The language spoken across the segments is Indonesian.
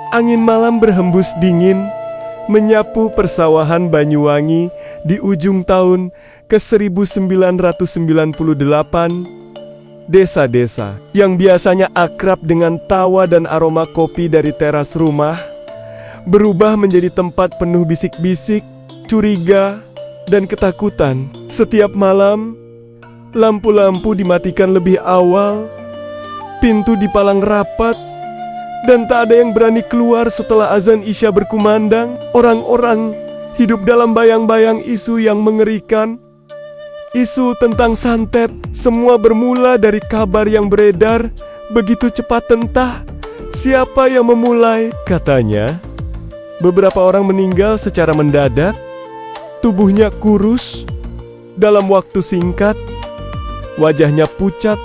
Angin malam berhembus dingin, menyapu persawahan Banyuwangi di ujung tahun ke-1998. Desa-desa yang biasanya akrab dengan tawa dan aroma kopi dari teras rumah, berubah menjadi tempat penuh bisik-bisik, curiga, dan ketakutan. Setiap malam, lampu-lampu dimatikan lebih awal, pintu dipalang rapat, dan tak ada yang berani keluar setelah azan Isya berkumandang. Orang-orang hidup dalam bayang-bayang isu yang mengerikan. Isu tentang santet, semua bermula dari kabar yang beredar begitu cepat. Entah siapa yang memulai. Katanya, beberapa orang meninggal secara mendadak, tubuhnya kurus, dalam waktu singkat, wajahnya pucat,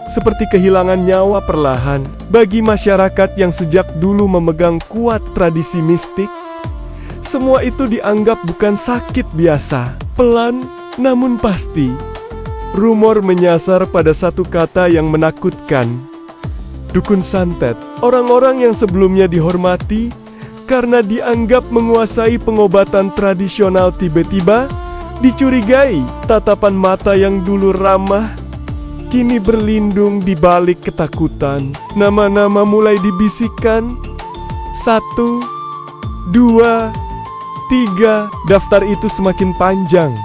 seperti kehilangan nyawa perlahan. Bagi masyarakat yang sejak dulu memegang kuat tradisi mistik, semua itu dianggap bukan sakit biasa. Pelan namun pasti, rumor menyasar pada satu kata yang menakutkan: dukun santet. Orang-orang yang sebelumnya dihormati karena dianggap menguasai pengobatan tradisional tiba-tiba dicurigai. Tatapan mata yang dulu ramah kini berlindung di balik ketakutan. Nama-nama mulai dibisikkan. 1, 2, 3. Daftar itu semakin panjang,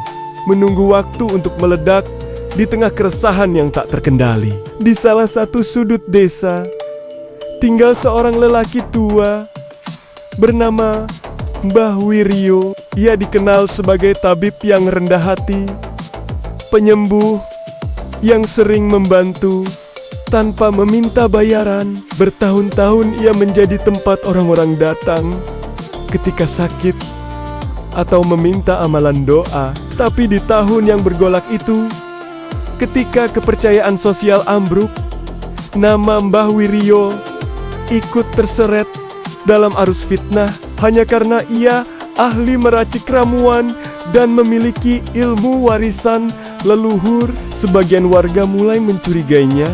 menunggu waktu untuk meledak di tengah keresahan yang tak terkendali. Di salah satu sudut desa, tinggal seorang lelaki tua bernama Mbah Wiryo. Ia dikenal sebagai tabib yang rendah hati, penyembuh yang sering membantu tanpa meminta bayaran. Bertahun-tahun ia menjadi tempat orang-orang datang ketika sakit atau meminta amalan doa. Tapi di tahun yang bergolak itu, ketika kepercayaan sosial ambruk, nama Mbah Wiryo ikut terseret dalam arus fitnah hanya karena ia ahli meracik ramuan dan memiliki ilmu warisan leluhur. Sebagian warga mulai mencurigainya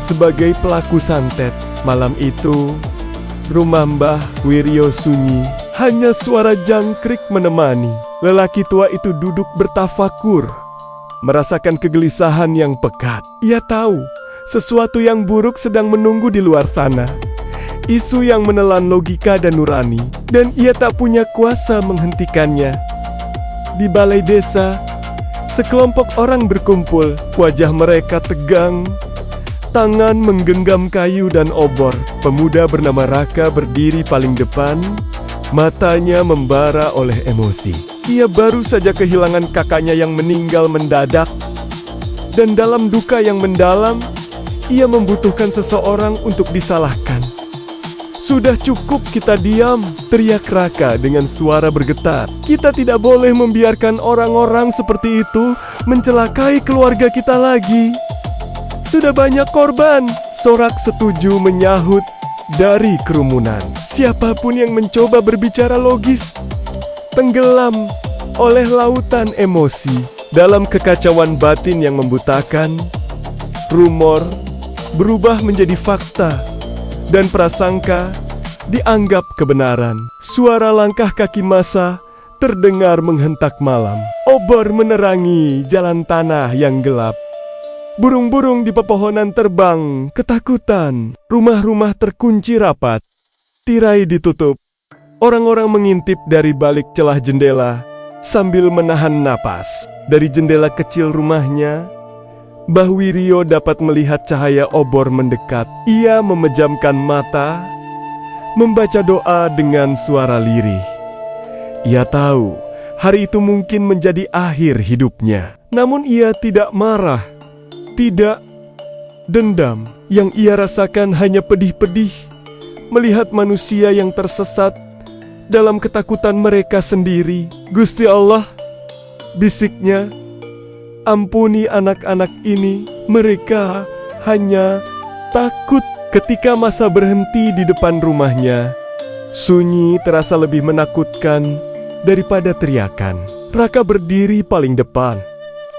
sebagai pelaku santet. Malam itu, rumah Mbah Wiryo sunyi. Hanya suara jangkrik menemani. Lelaki tua itu duduk bertafakur, merasakan kegelisahan yang pekat. Ia tahu sesuatu yang buruk sedang menunggu di luar sana. Isu yang menelan logika dan nurani, dan ia tak punya kuasa menghentikannya. Di balai desa, sekelompok orang berkumpul. Wajah mereka tegang, tangan menggenggam kayu dan obor. Pemuda bernama Raka berdiri paling depan, matanya membara oleh emosi. Ia baru saja kehilangan kakaknya yang meninggal mendadak, dan dalam duka yang mendalam, ia membutuhkan seseorang untuk disalahkan. "Sudah cukup kita diam," teriak Raka dengan suara bergetar. "Kita tidak boleh membiarkan orang-orang seperti itu mencelakai keluarga kita lagi. Sudah banyak korban." Sorak setuju menyahut dari kerumunan. Siapapun yang mencoba berbicara logis tenggelam oleh lautan emosi. Dalam kekacauan batin yang membutakan, rumor berubah menjadi fakta, dan prasangka dianggap kebenaran. Suara langkah kaki massa terdengar menghentak malam. Obor menerangi jalan tanah yang gelap. Burung-burung di pepohonan terbang ketakutan. Rumah-rumah terkunci rapat. Tirai ditutup. Orang-orang mengintip dari balik celah jendela sambil menahan napas. Dari jendela kecil rumahnya, Mbah Wiryo dapat melihat cahaya obor mendekat. Ia memejamkan mata, membaca doa dengan suara lirih. Ia tahu hari itu mungkin menjadi akhir hidupnya. Namun ia tidak marah, tidak dendam. Yang ia rasakan hanya pedih-pedih melihat manusia yang tersesat dalam ketakutan mereka sendiri. "Gusti Allah," bisiknya, "ampuni anak-anak ini. Mereka hanya takut." Ketika massa berhenti di depan rumahnya, sunyi terasa lebih menakutkan daripada teriakan. Raka berdiri paling depan,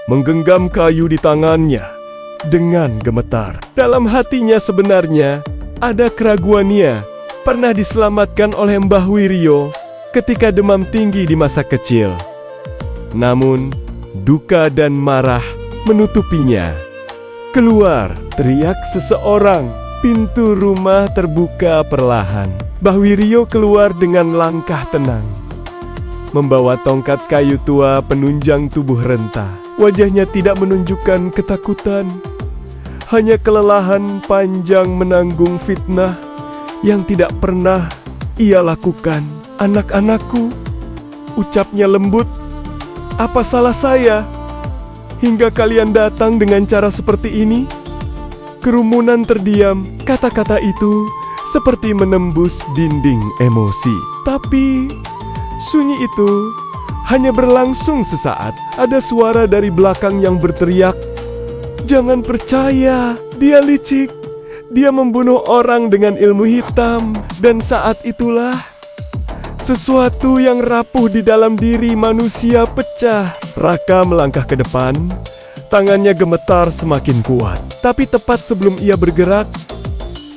menggenggam kayu di tangannya dengan gemetar. Dalam hatinya sebenarnya ada keraguannya. pernah diselamatkan oleh Mbah Wirio ketika demam tinggi di masa kecil. Namun, duka dan marah menutupinya. Keluar, teriak seseorang. Pintu rumah terbuka perlahan. Mbah Wirio keluar dengan langkah tenang, membawa tongkat kayu tua penunjang tubuh renta. Wajahnya tidak menunjukkan ketakutan, hanya kelelahan panjang menanggung fitnah yang tidak pernah ia lakukan. "Anak-anakku," ucapnya lembut, "apa salah saya hingga kalian datang dengan cara seperti ini?" Kerumunan terdiam. Kata-kata itu seperti menembus dinding emosi. Tapi sunyi itu hanya berlangsung sesaat. Ada suara dari belakang yang berteriak, "Jangan percaya, dia licik. Dia membunuh orang dengan ilmu hitam." Dan saat itulah sesuatu yang rapuh di dalam diri manusia pecah. Raka melangkah ke depan, tangannya gemetar semakin kuat. Tapi tepat sebelum ia bergerak,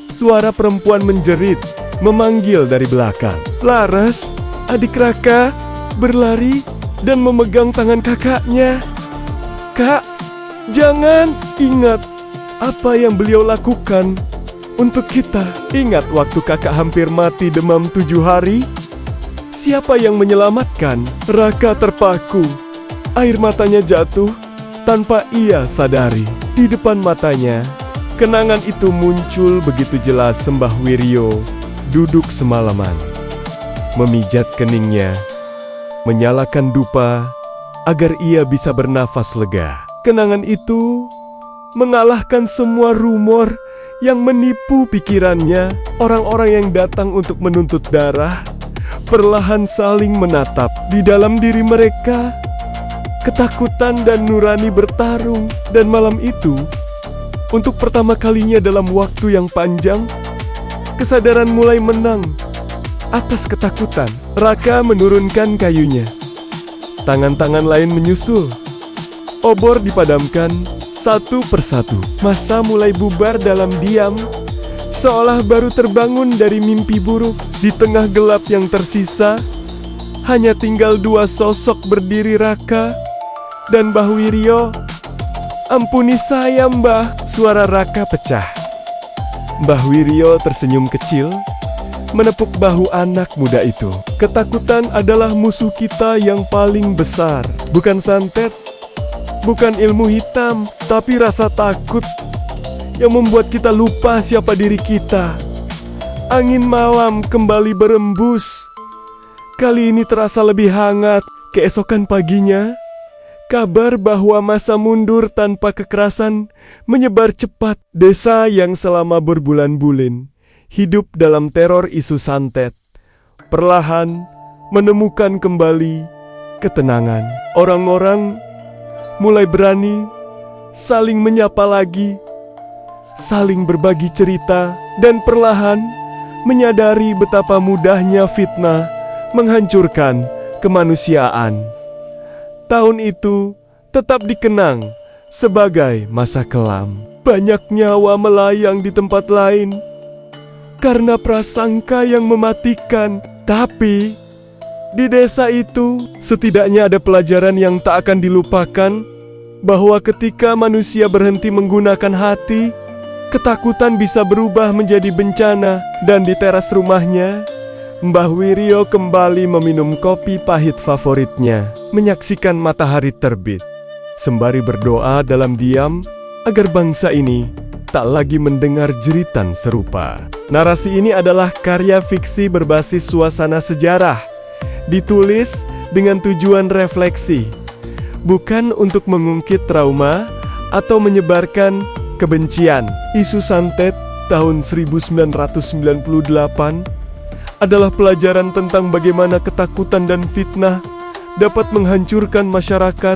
suara perempuan menjerit, memanggil dari belakang. Laras, adik Raka, berlari dan memegang tangan kakaknya. "Kak, jangan! Ingat apa yang beliau lakukan untuk kita. Ingat waktu kakak hampir mati demam 7 hari? Siapa yang menyelamatkan?" Raka terpaku. Air matanya jatuh tanpa ia sadari. Di depan matanya, kenangan itu muncul begitu jelas. Mbah Wirio duduk semalaman, memijat keningnya, menyalakan dupa agar ia bisa bernafas lega. Kenangan itu mengalahkan semua rumor yang menipu pikirannya. Orang-orang yang datang untuk menuntut darah perlahan saling menatap. Di dalam diri mereka, ketakutan dan nurani bertarung. Dan malam itu, untuk pertama kalinya dalam waktu yang panjang, kesadaran mulai menang atas ketakutan. Raka menurunkan kayunya. Tangan-tangan lain menyusul. Obor dipadamkan satu persatu. Masa mulai bubar dalam diam, seolah baru terbangun dari mimpi buruk. Di tengah gelap yang tersisa, hanya tinggal 2 sosok berdiri, Raka dan Mbah Wirio. "Ampuni saya, Mbah." Suara Raka pecah. Mbah Wirio tersenyum kecil, menepuk bahu anak muda itu. "Ketakutan adalah musuh kita yang paling besar. Bukan santet, bukan ilmu hitam, tapi rasa takut yang membuat kita lupa siapa diri kita." Angin malam kembali berembus. Kali ini terasa lebih hangat. Keesokan paginya, kabar bahwa masa mundur tanpa kekerasan menyebar cepat. Desa yang selama berbulan-bulan hidup dalam teror isu santet perlahan menemukan kembali ketenangan. Orang-orang mulai berani saling menyapa lagi, saling berbagi cerita, dan perlahan menyadari betapa mudahnya fitnah menghancurkan kemanusiaan. Tahun itu tetap dikenang sebagai masa kelam. Banyak nyawa melayang di tempat lain karena prasangka yang mematikan. Tapi di desa itu setidaknya ada pelajaran yang tak akan dilupakan, bahwa ketika manusia berhenti menggunakan hati, ketakutan bisa berubah menjadi bencana. Dan di teras rumahnya, Mbah Wirio kembali meminum kopi pahit favoritnya, menyaksikan matahari terbit, sembari berdoa dalam diam agar bangsa ini tak lagi mendengar jeritan serupa. Narasi ini adalah karya fiksi berbasis suasana sejarah, ditulis dengan tujuan refleksi, bukan untuk mengungkit trauma atau menyebarkan kebencian. Isu santet tahun 1998 adalah pelajaran tentang bagaimana ketakutan dan fitnah dapat menghancurkan masyarakat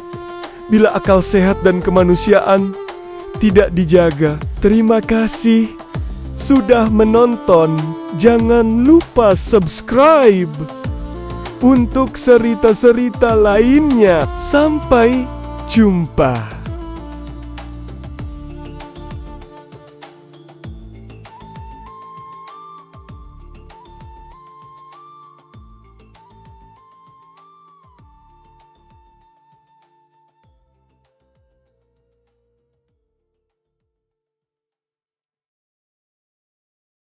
bila akal sehat dan kemanusiaan tidak dijaga. Terima kasih sudah menonton. Jangan lupa subscribe untuk cerita-cerita lainnya. Sampai jumpa.